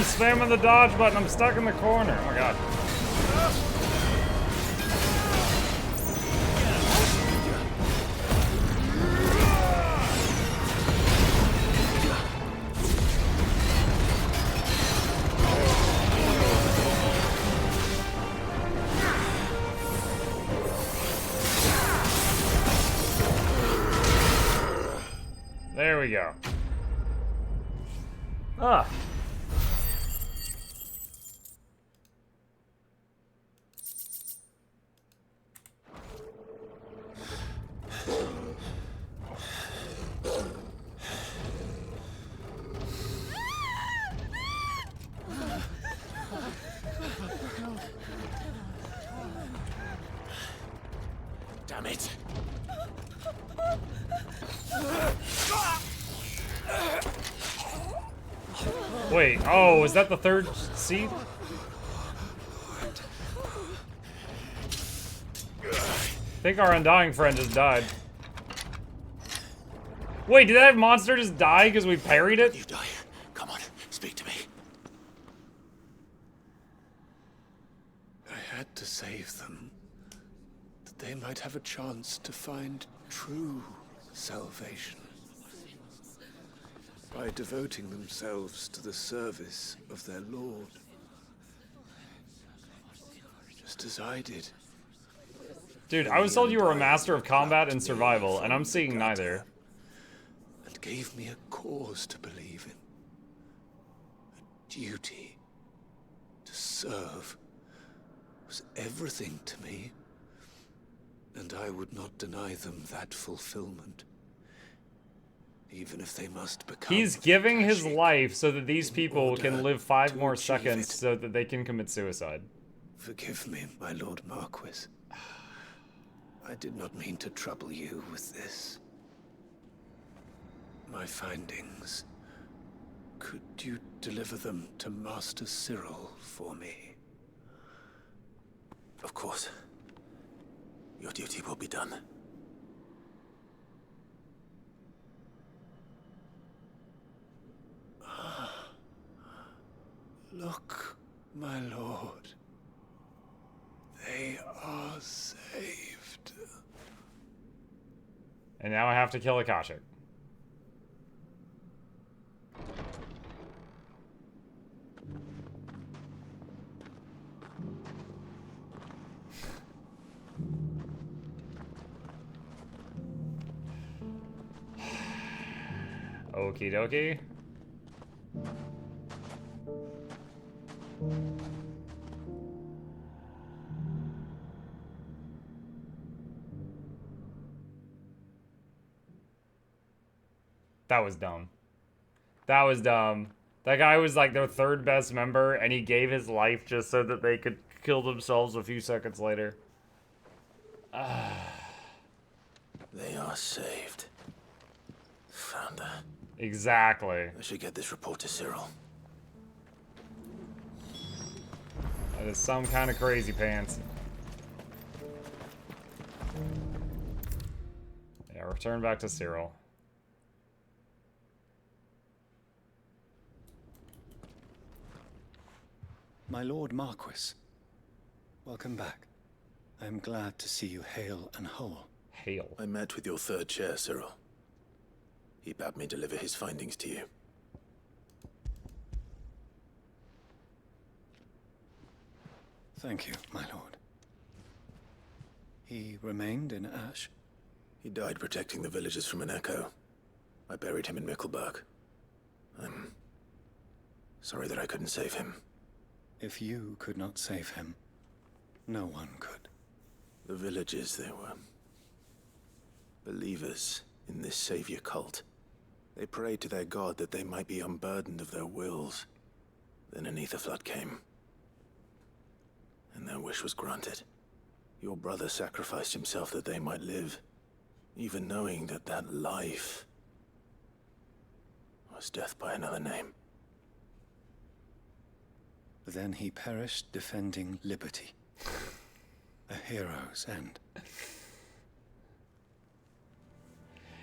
I'm spamming the dodge button. I'm stuck in the corner. Oh my god. There we go. Ah. Damn it. Wait, oh, is that the third seed? I think our undying friend just died. Wait, did that monster just die because we parried it? You die. Come on, speak to me. I had to save them, that they might have a chance to find true salvation. By devoting themselves to the service of their Lord. Just as I did. Dude, I was told you were a master of combat and survival, and I'm seeing neither. And gave me a cause to believe in. A duty to serve was everything to me. And I would not deny them that fulfillment. Even if they must become... He's giving his life so that these people can live 5 more seconds so that they can commit suicide. Forgive me, my Lord Marquis. I did not mean to trouble you with this. My findings. Could you deliver them to Master Cyril for me? Of course. Your duty will be done. Look, my lord. They are saved. And now I have to kill Akashic. Okie dokie. That was dumb. That was dumb. That guy was like their 3rd best member, and he gave his life just so that they could kill themselves a few seconds later. They are saved. Founder. Exactly. I should get this report to Cyril. That is some kind of crazy pants. Yeah, return back to Cyril. My Lord Marquis, welcome back. I am glad to see you hale and whole. Hale. I met with your 3rd chair, Cyril. He bade me deliver his findings to you. Thank you, my lord. He remained in Ash? He died protecting the villagers from an echo. I buried him in Mukluk. I'm sorry that I couldn't save him. If you could not save him, no one could. The villagers, they were believers in this savior cult. They prayed to their god that they might be unburdened of their wills. Then an ether flood came, and their wish was granted. Your brother sacrificed himself that they might live, even knowing that that life was death by another name. Then he perished defending liberty. A hero's end.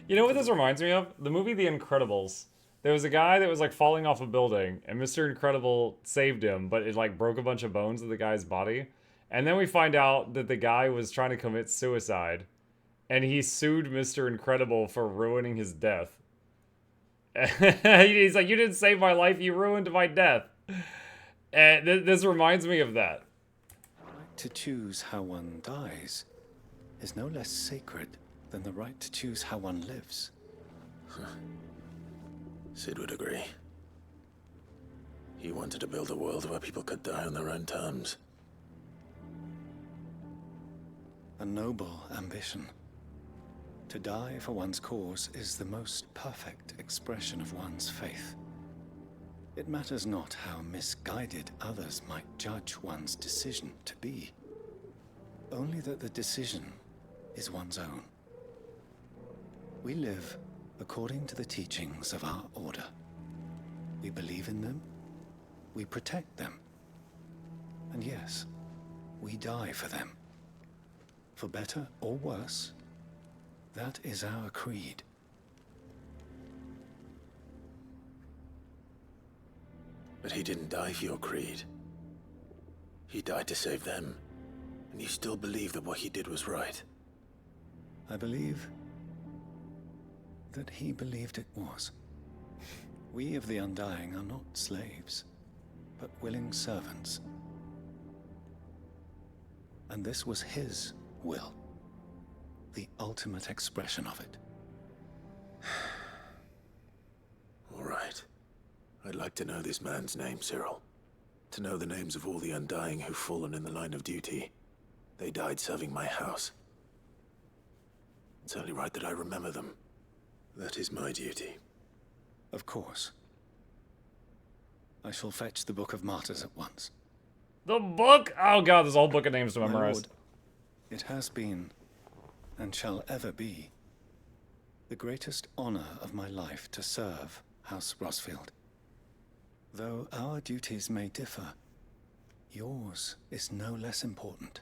You know what this reminds me of? The movie The Incredibles. There was a guy that was like falling off a building, and Mr. Incredible saved him, but it like broke a bunch of bones of the guy's body. And then we find out that the guy was trying to commit suicide, and he sued Mr. Incredible for ruining his death. He's like, you didn't save my life, you ruined my death. And this reminds me of that. Right to choose how one dies is no less sacred than the right to choose how one lives. Sid would agree. He wanted to build a world where people could die on their own terms. A noble ambition. To die for one's cause is the most perfect expression of one's faith. It matters not how misguided others might judge one's decision to be. Only that the decision is one's own. We live according to the teachings of our order. We believe in them, we protect them, and yes, we die for them. For better or worse, that is our creed. But he didn't die for your creed. He died to save them, and you still believe that what he did was right. I believe that he believed it was. We of the Undying are not slaves, but willing servants. And this was his will, the ultimate expression of it. All right. I'd like to know this man's name, Cyril. To know the names of all the Undying who've fallen in the line of duty. They died serving my house. It's only right that I remember them. That is my duty. Of course. I shall fetch the Book of Martyrs at once. The book? Oh god, there's a whole book of names to My memorize. lord, it has been, and shall ever be, the greatest honor of my life to serve House Rosfield. Though our duties may differ, yours is no less important.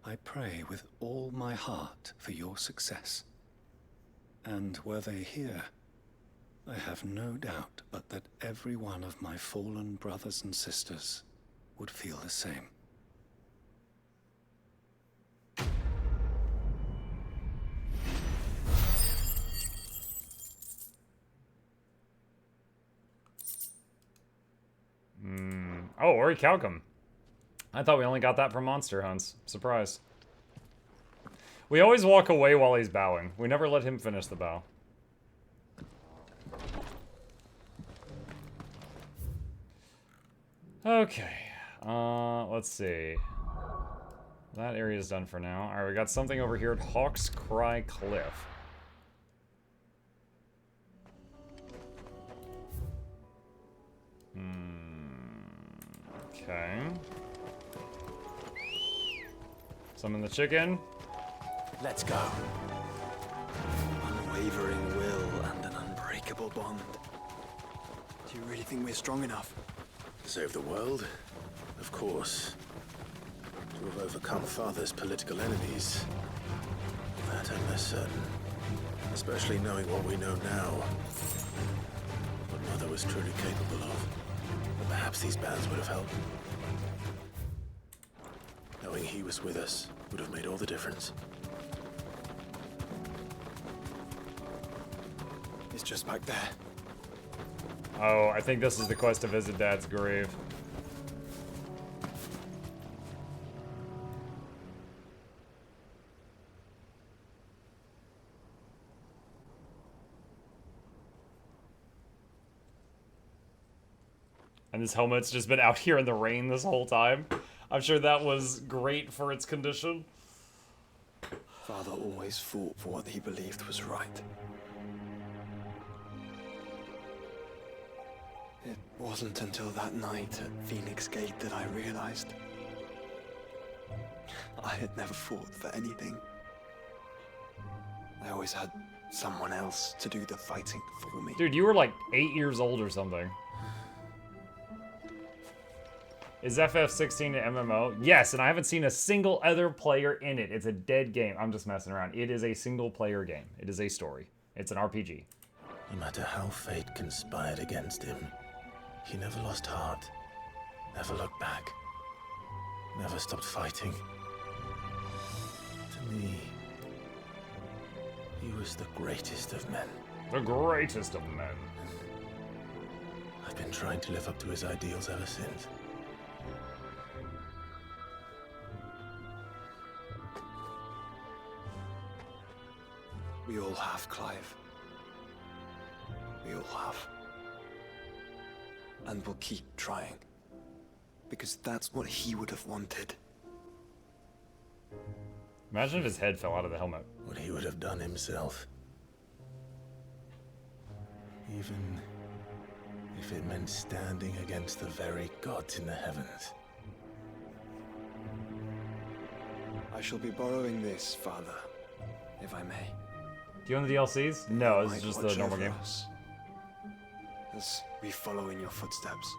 I pray with all my heart for your success. And were they here, I have no doubt but that every one of my fallen brothers and sisters would feel the same. Oh, Ori Calcum. I thought we only got that from Monster Hunts. Surprise. We always walk away while he's bowing. We never let him finish the bow. Okay. Let's see. That area is done for now. Alright, we got something over here at Hawk's Cry Cliff. Okay. Summon the chicken. Let's go. Unwavering will and an unbreakable bond. Do you really think we're strong enough? Save the world? Of course. To have overcome Father's political enemies. That I'm less certain. Especially knowing what we know now. What Mother was truly capable of. But perhaps these bands would have helped. Knowing he was with us would have made all the difference. It's just back there. Oh, I think this is the quest to visit Dad's grave. And this helmet's just been out here in the rain this whole time. I'm sure that was great for its condition. Father always fought for what he believed was right. It wasn't until that night at Phoenix Gate that I realized I had never fought for anything. I always had someone else to do the fighting for me. Dude, you were like 8 years old or something. Is FF16 an MMO? Yes, and I haven't seen a single other player in it. It's a dead game. I'm just messing around. It is a single player game. It is a story. It's an RPG. No matter how fate conspired against him, he never lost heart, never looked back, never stopped fighting. To me, he was the greatest of men. The greatest of men. I've been trying to live up to his ideals ever since. We all have, Clive. We all have. And we'll keep trying. Because that's what he would have wanted. Imagine if his head fell out of the helmet. What he would have done himself. Even if it meant standing against the very gods in the heavens. I shall be borrowing this, Father, if I may. Do you own the DLCs? No, this is Might just the watch normal over game. us, as we follow in your footsteps.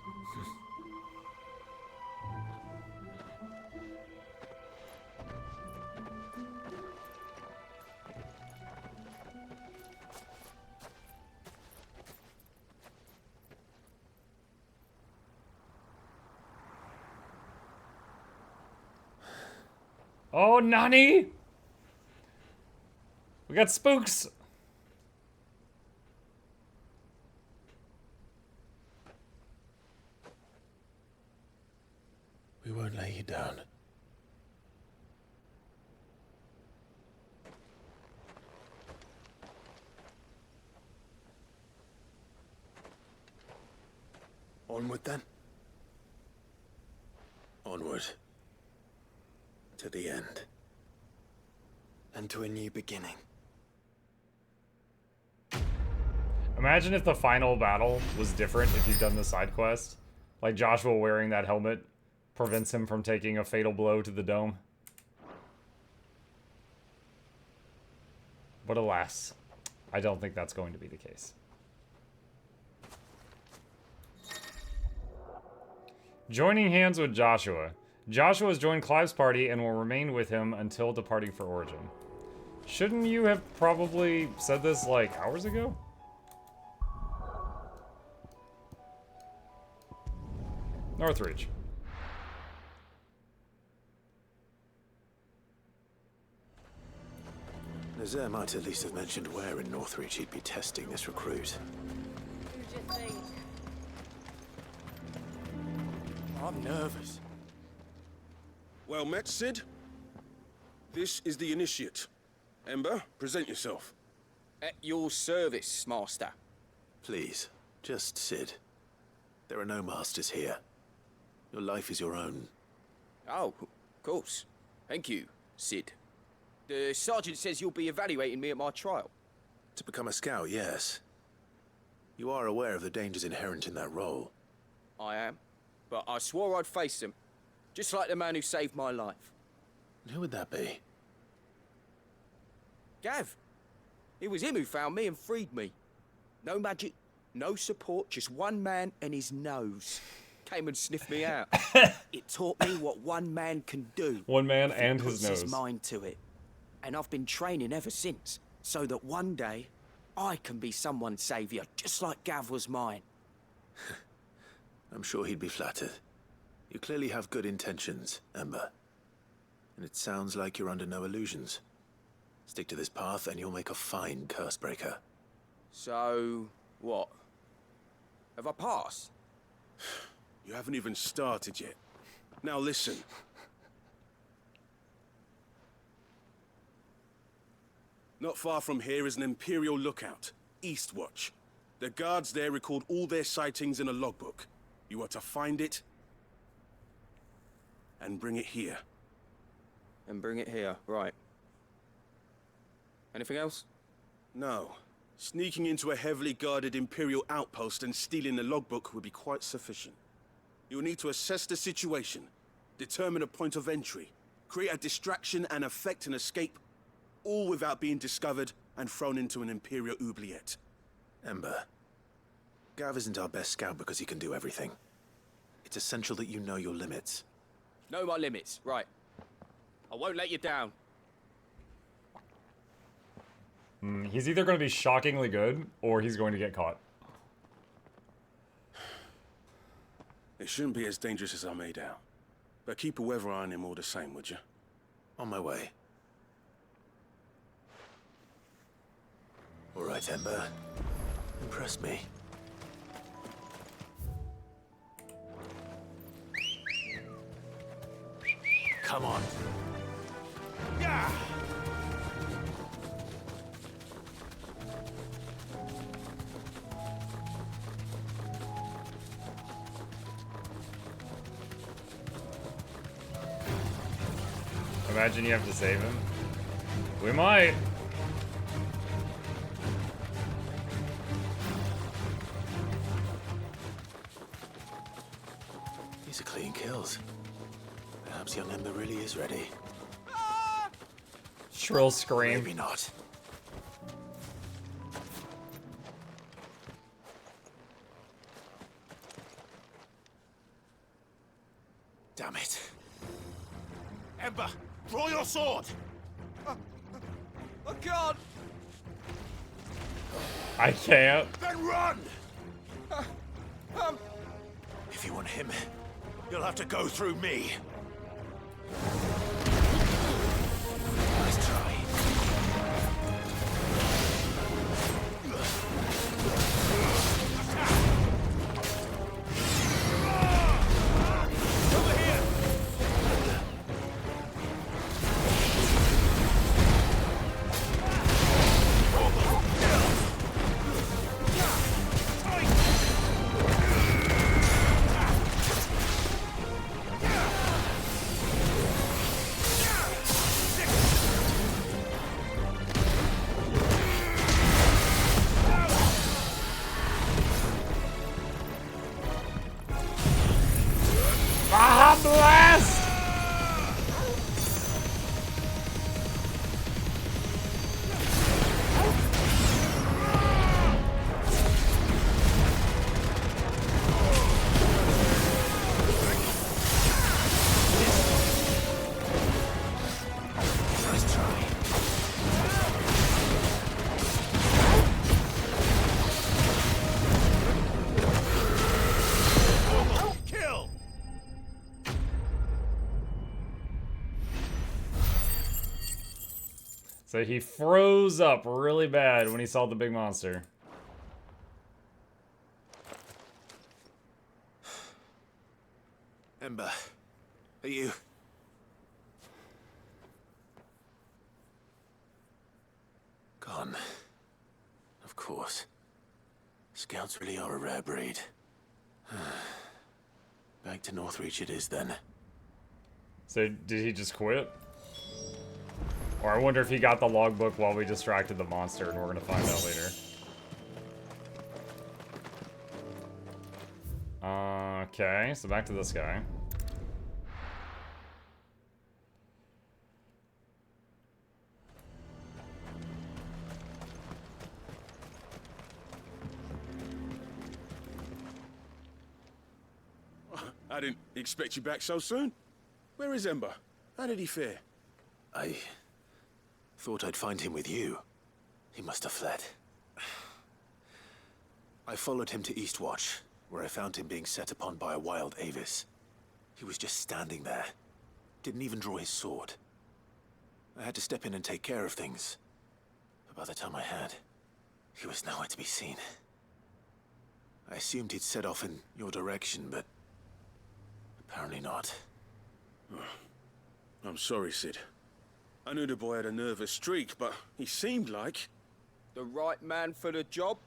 Oh, Nani! We got spooks! We won't lay you down. Onward then. Onward. To the end. And to a new beginning. Imagine if the final battle was different if you've done the side quest. Like Joshua wearing that helmet prevents him from taking a fatal blow to the dome. But alas, I don't think that's going to be the case. Joining hands with Joshua. Joshua has joined Clive's party and will remain with him until departing for Origin. Shouldn't you have probably said this like hours ago? Northreach. Nazaire might at least have mentioned where in Northreach he'd be testing this recruit. I'm nervous. Well met, Sid. This is the Initiate. Ember, present yourself. At your service, Master. Please, just Sid. There are no masters here. Your life is your own. Oh, of course. Thank you, Sid. The Sergeant says you'll be evaluating me at my trial. To become a scout, yes. You are aware of the dangers inherent in that role. I am. But I swore I'd face them. Just like the man who saved my life. Who would that be? Gav. It was him who found me and freed me. No magic, no support, just one man and his nose. Came and sniffed me out. It taught me what one man can do. One man if he and his puts nose. his mind to it. And I've been training ever since, so that one day I can be someone's saviour, just like Gav was mine. I'm sure he'd be flattered. You clearly have good intentions, Ember. And it sounds like you're under no illusions. Stick to this path and you'll make a fine curse breaker. So, what? Have I passed? You haven't even started yet. Now listen. Not far from here is an Imperial lookout, Eastwatch. The guards there record all their sightings in a logbook. You are to find it and bring it here. And bring it here, right. Anything else? No. Sneaking into a heavily guarded Imperial outpost and stealing the logbook would be quite sufficient. You'll need to assess the situation, determine a point of entry, create a distraction and effect an escape, all without being discovered and thrown into an Imperial oubliette. Ember, Gav isn't our best scout because he can do everything. It's essential that you know your limits. Know my limits, right. I won't let you down. He's either going to be shockingly good, or he's going to get caught. It shouldn't be as dangerous as I made out. But keep a weather eye on him all the same, would you? On my way. All right, Ember. Impress me. Come on. Yeah! Imagine you have to save him. We might. These are clean kills. Perhaps young Ember really is ready. Shrill scream. Maybe not. Damn it. Ember, draw your sword! I can't. I can't. Then run! If you want him, you'll have to go through me. Nice try. Over here! Ah, blast! Nice try. Kill! So he froze up really bad when he saw the big monster. Ember, are you... Gone. Of course. Scouts really are a rare breed. Back to Northreach it is then. So did he just quit? Or I wonder if he got the logbook while we distracted the monster, and we're gonna find out later. Okay, so back to this guy. I didn't expect you back so soon. Where is Ember? How did he fare? I thought I'd find him with you. He must have fled. I followed him to Eastwatch, where I found him being set upon by a wild Avis. He was just standing there. Didn't even draw his sword. I had to step in and take care of things. But by the time I had, he was nowhere to be seen. I assumed he'd set off in your direction, but apparently not. I'm sorry, Sid. I knew the boy had a nervous streak, but he seemed like... The right man for the job?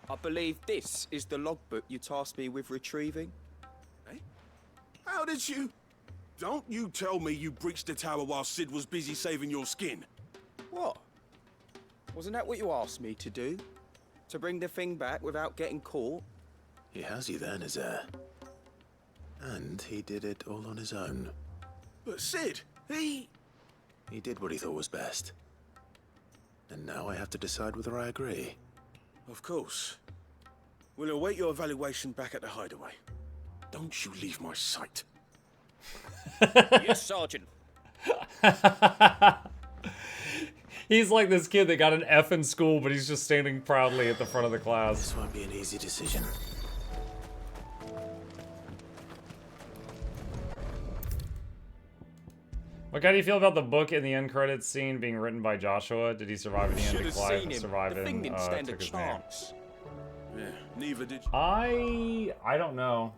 I believe this is the logbook you tasked me with retrieving. Eh? How did you... Don't you tell me you breached the tower while Sid was busy saving your skin. What? Wasn't that what you asked me to do? To bring the thing back without getting caught? He has you then, his heir. And he did it all on his own. But Sid, he did what he thought was best. And now I have to decide whether I agree. Of course. We'll await your evaluation back at the hideaway. Don't you leave my sight. Yes, Sergeant. He's like this kid that got an F in school, but he's just standing proudly at the front of the class. This won't be an easy decision. What how do you feel about the book in the end credits scene being written by Joshua? Did he survive in the end? Did Clive survive The thing in didn't stand a took his name? chance. Yeah, neither did you. I don't know.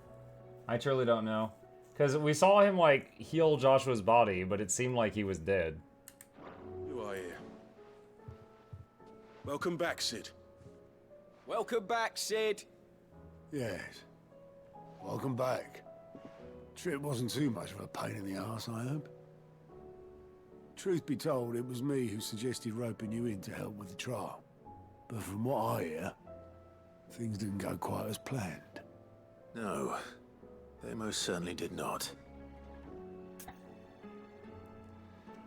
I truly don't know. Because we saw him, like, heal Joshua's body, but it seemed like he was dead. You are here. Welcome back, Sid. Welcome back, Sid. Yes. Welcome back. Trip wasn't too much of a pain in the arse, I hope. Truth be told, it was me who suggested roping you in to help with the trial. But from what I hear, things didn't go quite as planned. No, they most certainly did not.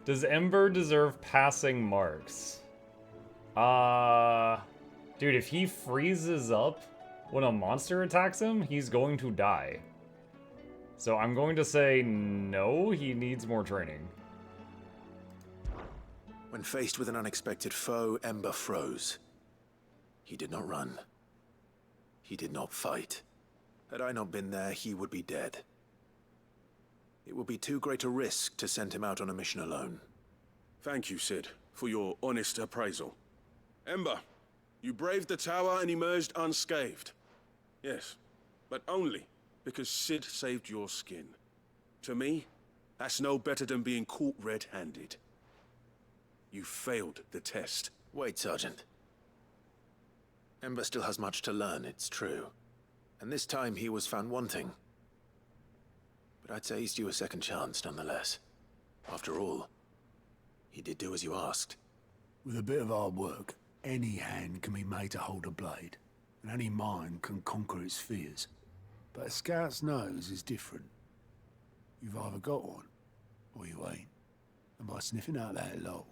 Does Ember deserve passing marks? Dude, if he freezes up when a monster attacks him, he's going to die. So I'm going to say no, he needs more training. When faced with an unexpected foe, Ember froze. He did not run. He did not fight. Had I not been there, he would be dead. It would be too great a risk to send him out on a mission alone. Thank you, Sid, for your honest appraisal. Ember, you braved the tower and emerged unscathed. Yes, but only because Sid saved your skin. To me, that's no better than being caught red-handed. You failed the test. Wait, Sergeant. Ember still has much to learn, it's true. And this time he was found wanting. But I'd say he's due a second chance, nonetheless. After all, he did do as you asked. With a bit of hard work, any hand can be made to hold a blade, and any mind can conquer its fears. But a scout's nose is different. You've either got one, or you ain't. And by sniffing out that log,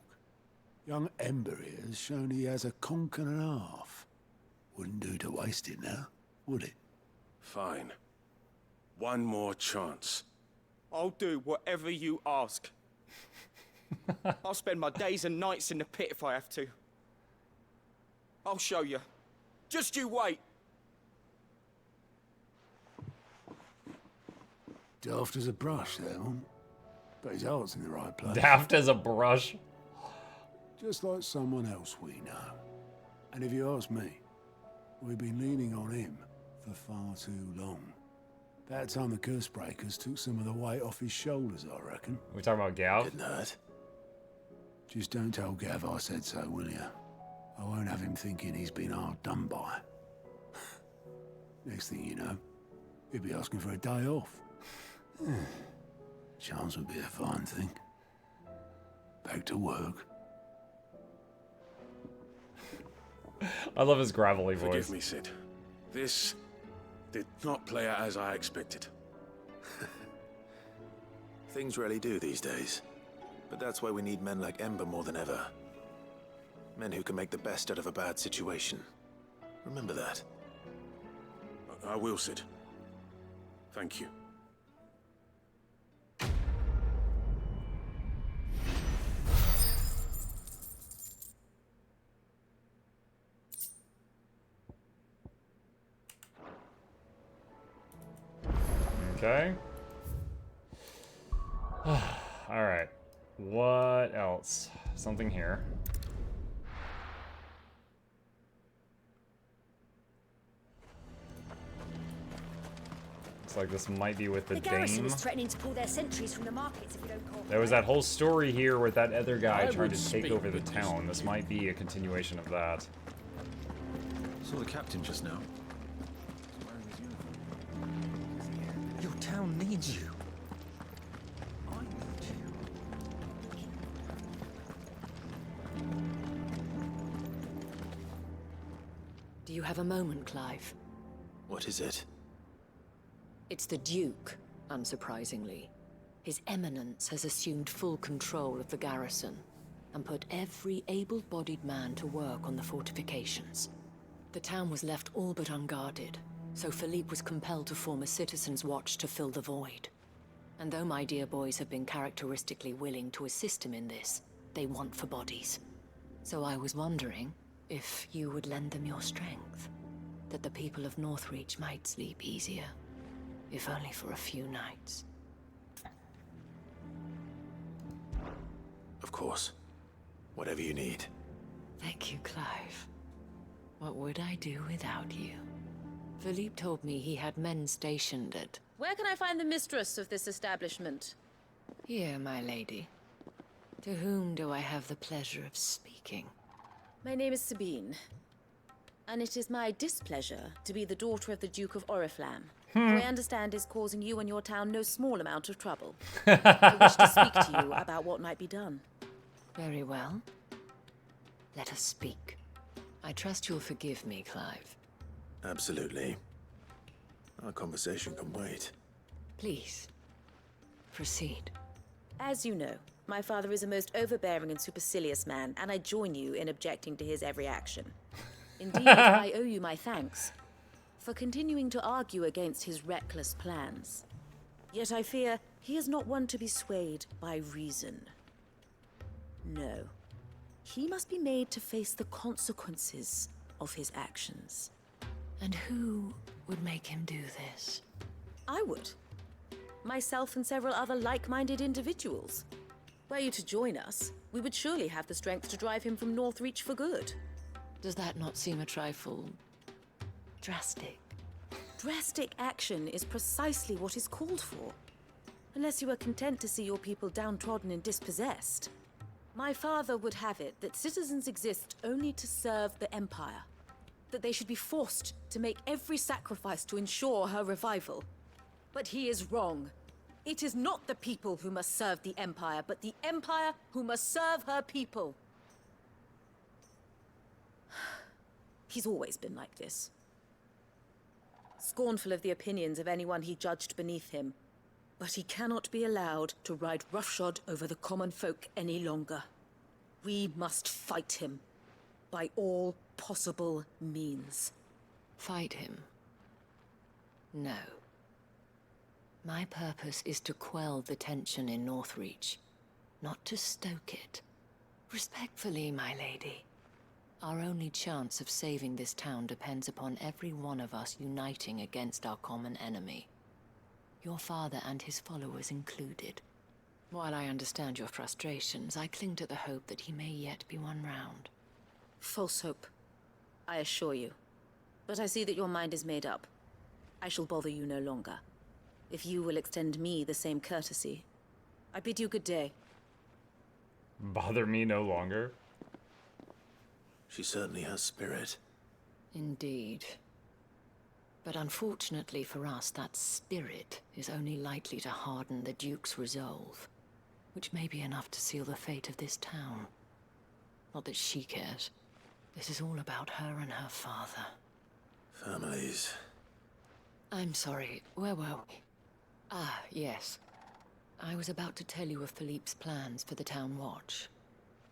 young Ember here has shown he has a conch and a half. Wouldn't do to waste it now, would it? Fine. One more chance. I'll do whatever you ask. I'll spend my days and nights in the pit if I have to. I'll show you. Just you wait. Daft as a brush, there, one. But his heart's in the right place. Daft as a brush. Just like someone else we know. And if you ask me, we've been leaning on him for far too long. That time the curse breakers took some of the weight off his shoulders, I reckon. We talking about Gav? Didn't hurt. Just don't tell Gav I said so, will you? I won't have him thinking he's been hard done by. Next thing you know, he'll be asking for a day off. Chance would be a fine thing. Back to work. I love his gravelly voice. Forgive me, Sid. This did not play out as I expected. Things rarely do these days. But that's why we need men like Ember more than ever. Men who can make the best out of a bad situation. Remember that. I will, Sid. Thank you. Okay. Alright. What else? Something here. Looks like this might be with the garrison Dame. is threatening to pull their sentries from the markets if we don't cooperate. There was that whole story here with that other guy I trying would to take speak over the with town. This might be a continuation of that. Saw the captain just now. Wearing his uniform. Your town needs you. I need you. Do you have a moment, Clive? What is it? It's the Duke, unsurprisingly. His Eminence has assumed full control of the garrison and put every able-bodied man to work on the fortifications. The town was left all but unguarded, so Philippe was compelled to form a citizen's watch to fill the void. And though my dear boys have been characteristically willing to assist him in this, they want for bodies. So I was wondering if you would lend them your strength, that the people of Northreach might sleep easier, if only for a few nights. Of course. Whatever you need. Thank you, Clive. What would I do without you? Philippe told me he had men stationed at... Where can I find the mistress of this establishment? Here, my lady. To whom do I have the pleasure of speaking? My name is Sabine. And it is my displeasure to be the daughter of the Duke of Oriflamme, who I understand is causing you and your town no small amount of trouble. I wish to speak to you about what might be done. Very well. Let us speak. I trust you'll forgive me, Clive. Absolutely. Our conversation can wait. Please, proceed. As you know, my father is a most overbearing and supercilious man, and I join you in objecting to his every action. Indeed, I owe you my thanks for continuing to argue against his reckless plans. Yet I fear he is not one to be swayed by reason. No. He must be made to face the consequences of his actions. And who would make him do this? I would. Myself and several other like-minded individuals. Were you to join us, we would surely have the strength to drive him from Northreach for good. Does that not seem a trifle... drastic? Drastic action is precisely what is called for. Unless you are content to see your people downtrodden and dispossessed. My father would have it that citizens exist only to serve the Empire. That they should be forced to make every sacrifice to ensure her revival. But he is wrong. It is not the people who must serve the Empire, but the Empire who must serve her people. He's always been like this. Scornful of the opinions of anyone he judged beneath him. But he cannot be allowed to ride roughshod over the common folk any longer. We must fight him. By all possible means. Fight him? No. My purpose is to quell the tension in Northreach, not to stoke it. Respectfully, my lady. Our only chance of saving this town depends upon every one of us uniting against our common enemy. Your father and his followers included. While I understand your frustrations, I cling to the hope that he may yet be won round. False hope, I assure you. But I see that your mind is made up. I shall bother you no longer. If you will extend me the same courtesy, I bid you good day. Bother me no longer? She certainly has spirit. Indeed. But unfortunately for us, that spirit is only likely to harden the Duke's resolve, which may be enough to seal the fate of this town. Not that she cares. This is all about her and her father. Families. I'm sorry, where were we? Ah, yes. I was about to tell you of Philippe's plans for the town watch,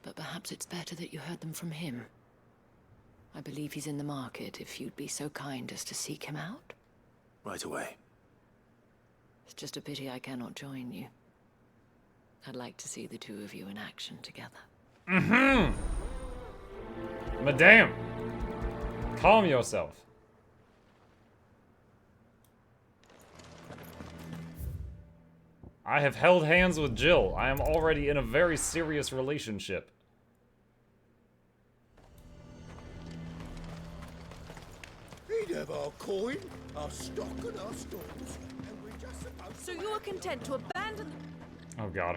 but perhaps it's better that you heard them from him. I believe he's in the market, if you'd be so kind as to seek him out. Right away. It's just a pity I cannot join you. I'd like to see the two of you in action together. Madame! Calm yourself. I have held hands with Jill. I am already in a very serious relationship. He'd have our coin, our stock and our stores, and we're just supposed So you are content to abandon... Oh god, her